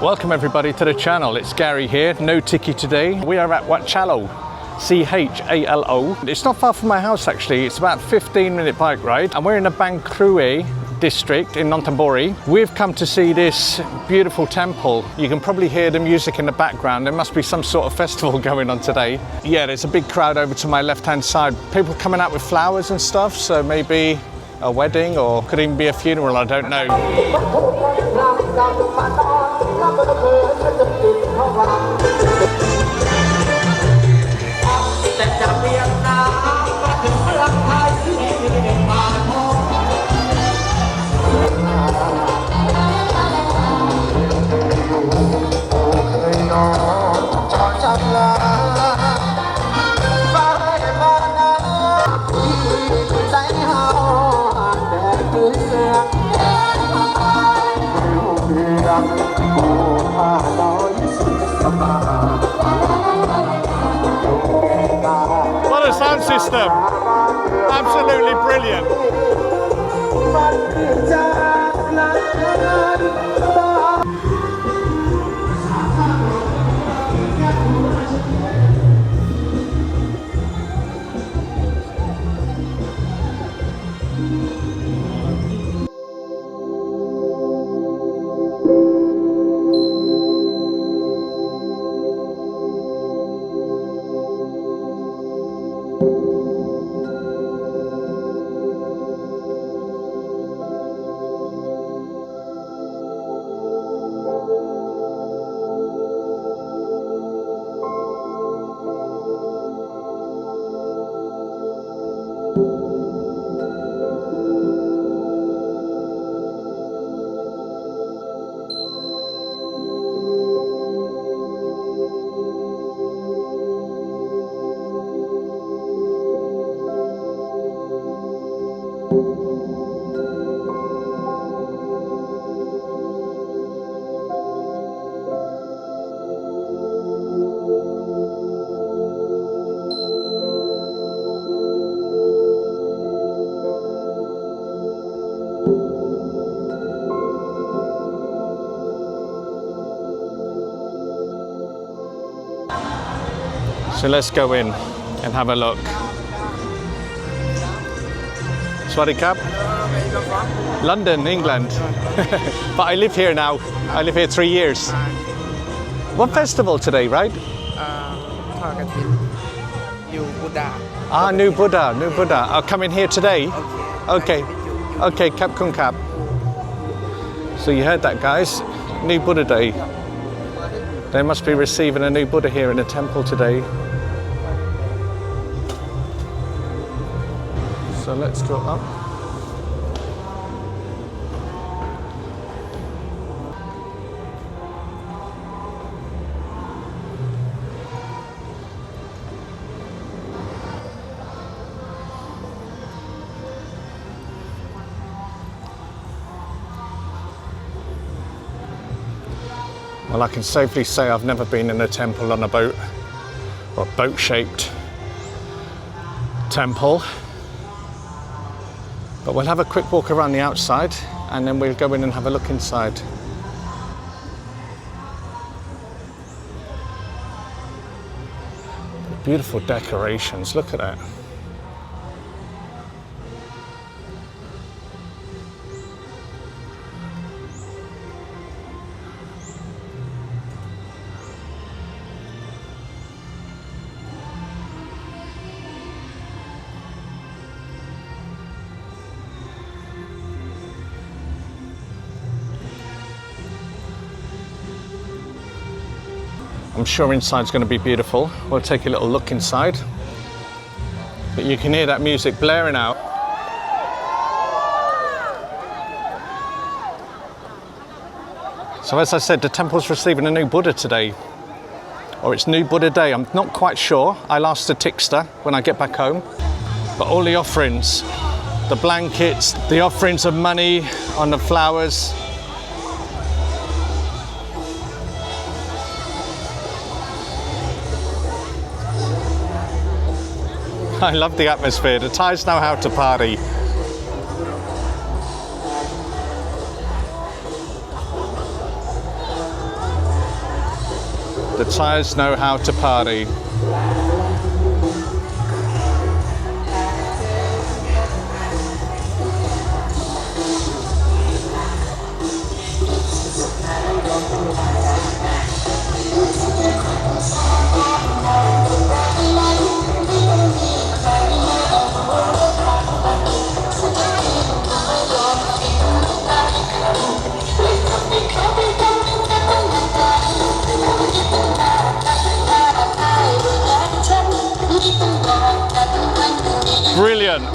Welcome everybody to the channel. It's Gary here, no ticky today. We are at Wat Chalo, C-H-A-L-O. It's not far from my house actually, it's about a 15-minute bike ride. And we're in the Bangkok district in Nonthaburi. We've come to see this beautiful temple. You can probably hear the music in the background. There must be some sort of festival going on today. Yeah, there's a big crowd over to my left-hand side. People coming out with flowers and stuff, so maybe a wedding or could even be a funeral, I don't know. What a sound system! Absolutely brilliant. So let's go in and have a look. Swadikap? London, England. But I live here now. I live here 3 years. What festival today, right? New Buddha. Ah, New Buddha, New Buddha. I'll come in here today. Okay. Okay, Kap Kun Kap. So you heard that, guys. New Buddha Day. They must be receiving a new Buddha here in the temple today. So let's go up. Well, I can safely say I've never been in a temple on a boat, or a boat-shaped temple. But we'll have a quick walk around the outside and then we'll go in and have a look inside. Beautiful decorations, look at that. I'm sure inside's going to be beautiful. We'll take a little look inside. But you can hear that music blaring out. So as I said, the temple's receiving a new Buddha today. Or it's New Buddha Day, I'm not quite sure. I'll ask the tipster when I get back home. But all the offerings, the blankets, the offerings of money on the flowers. I love the atmosphere. The Thais know how to party. The Thais know how to party. Brilliant.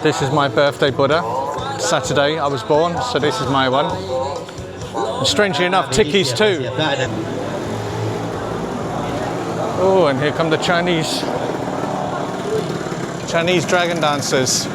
This is my birthday Buddha. Saturday I was born, so this is my one. And strangely enough, Tikki's too. Oh, and here come the Chinese dragon dancers.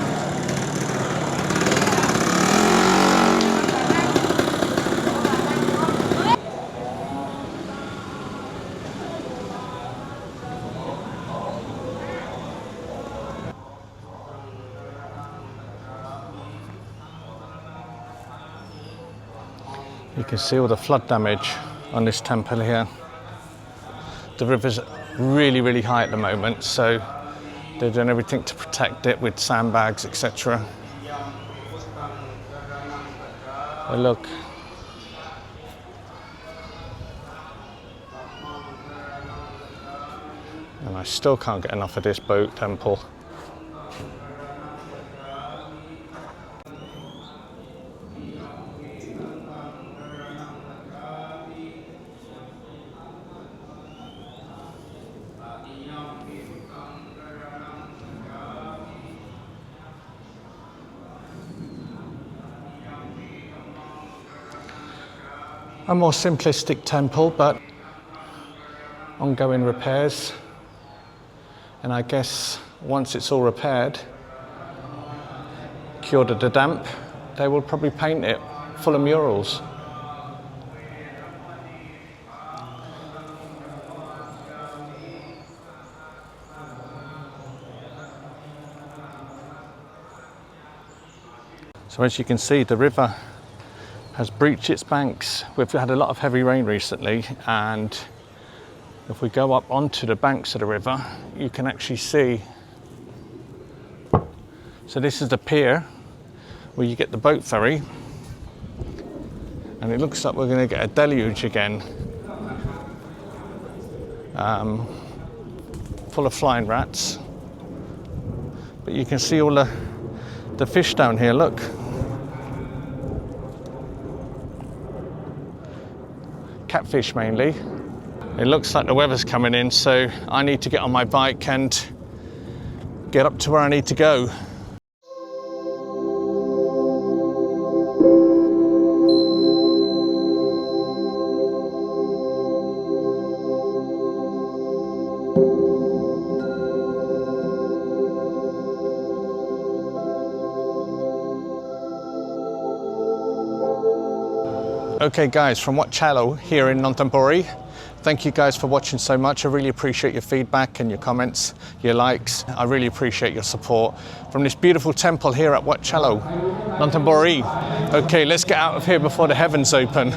You can see all the flood damage on this temple here. The river's really, really high at the moment, so they're doing everything to protect it with sandbags, etc. Oh, look. And I still can't get enough of this boat temple. A more simplistic temple, but ongoing repairs. And I guess once it's all repaired, cured of the damp, they will probably paint it full of murals. So as you can see, the river has breached its banks. We've had a lot of heavy rain recently, and if we go up onto the banks of the river, you can actually see. So this is the pier where you get the boat ferry, and it looks like we're going to get a deluge again, full of flying rats. But you can see all the fish down here, look. Catfish mainly. It looks like the weather's coming in, so I need to get on my bike and get up to where I need to go. Okay guys, from Wat Chalo here in Nonthaburi, thank you guys for watching so much. I really appreciate your feedback and your comments, your likes. I really appreciate your support from this beautiful temple here at Wat Chalo, Nonthaburi. Okay, let's get out of here before the heavens open.